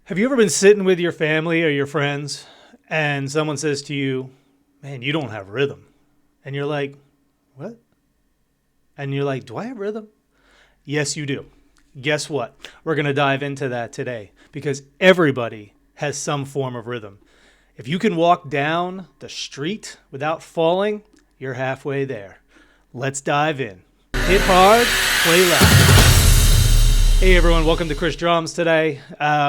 Have you ever been sitting with your family or your friends and someone says to you, man, you don't have rhythm? And you're like, what? And you're like, do I have rhythm? Yes, you do. Guess what? We're going to dive into that today because everybody has some form of rhythm. If you can walk down the street without falling, you're halfway there. Let's dive in. Hit hard, play loud. Hey everyone, welcome to Chris Drums today.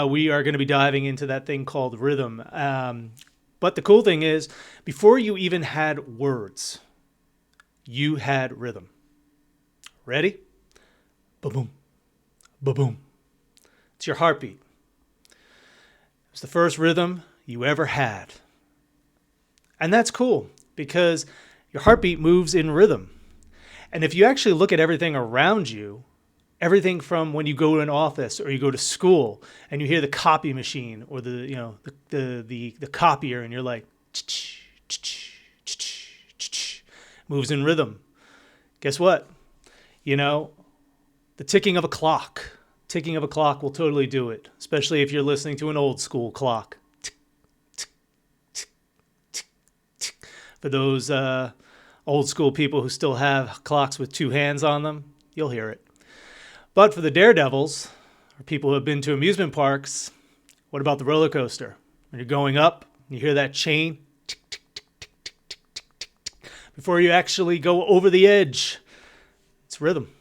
We are going to be diving into that thing called rhythm. But the cool thing is, before you even had words, you had rhythm. Ready? Ba-boom, ba-boom. It's your heartbeat. It's the first rhythm you ever had. And that's cool because your heartbeat moves in rhythm. And if you actually look at everything around you, everything from when you go to an office or you go to school and you hear the copy machine or the copier and you're like moves in rhythm. Guess what? The ticking of a clock. Ticking of a clock will totally do it, especially if you're listening to an old school clock. For those old school people who still have clocks with two hands on them, you'll hear it. But for the daredevils, or people who have been to amusement parks, what about the roller coaster? When you're going up, you hear that chain tick, tick, tick, tick, tick, tick, tick, tick, tick, before you actually go over the edge. It's rhythm.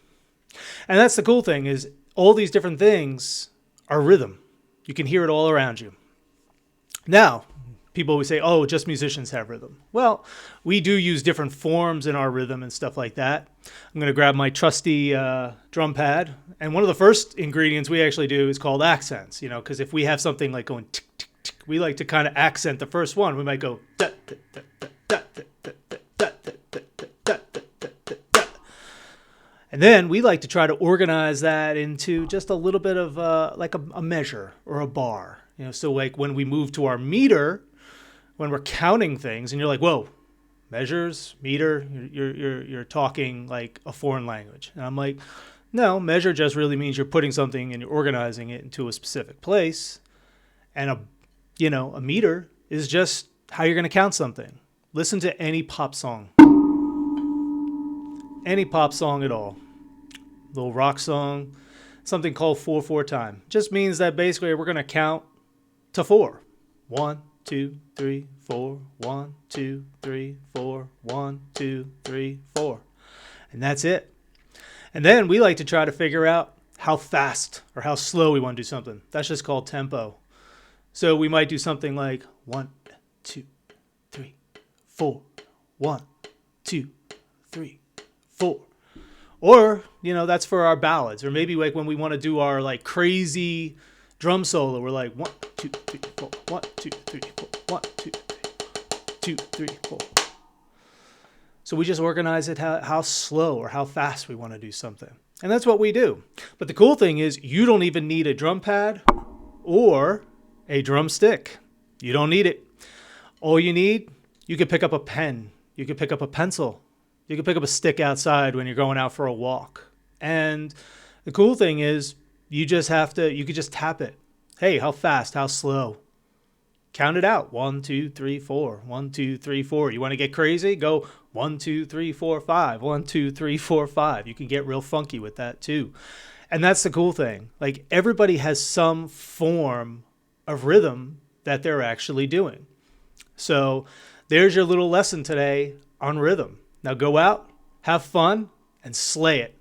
And that's the cool thing is all these different things are rhythm. You can hear it all around you. Now, people always say, oh, just musicians have rhythm. Well, we do use different forms in our rhythm and stuff like that. I'm going to grab my trusty drum pad. And one of the first ingredients we actually do is called accents, because if we have something like going tick, tick, tick, we like to kind of accent the first one. We might go da, da, da, da, da, da, da, da, da, da, da, da, da, da, da. And then we like to try to organize that into just a little bit of like a measure or a bar. So like when we move to our meter, when we're counting things and you're like, whoa, measures, meter, you're talking like a foreign language. And I'm like, no, measure just really means you're putting something and you're organizing it into a specific place. And a meter is just how you're going to count something. Listen to any pop song. Any pop song at all. Little rock song, something called 4/4 time. Just means that basically we're going to count to 4. 1, 2, 3, 4. 1, 2, 3, 4. 1, 2, 3, 4. And that's it. And then we like to try to figure out how fast or how slow we want to do something. That's just called tempo. So we might do something like 1, 2, 3, 4. 1, 2, 3, 4. Or, that's for our ballads. Or maybe like when we want to do our like crazy drum solo, we're like 1, 2, 3, 4. 1, 2, 3, 4. 1, 2, 3, 2, 3, 4. So we just organize it how slow or how fast we want to do something. And that's what we do. But the cool thing is you don't even need a drum pad or a drumstick. You don't need it. All you need, you could pick up a pen. You could pick up a pencil. You could pick up a stick outside when you're going out for a walk. And the cool thing is you could just tap it. Hey, how fast, how slow? Count it out. 1, 2, 3, 4. 1, 2, 3, 4. You want to get crazy? Go 1, 2, 3, 4, 5. 1, 2, 3, 4, 5. You can get real funky with that too. And that's the cool thing. Like everybody has some form of rhythm that they're actually doing. So there's your little lesson today on rhythm. Now go out, have fun, and slay it.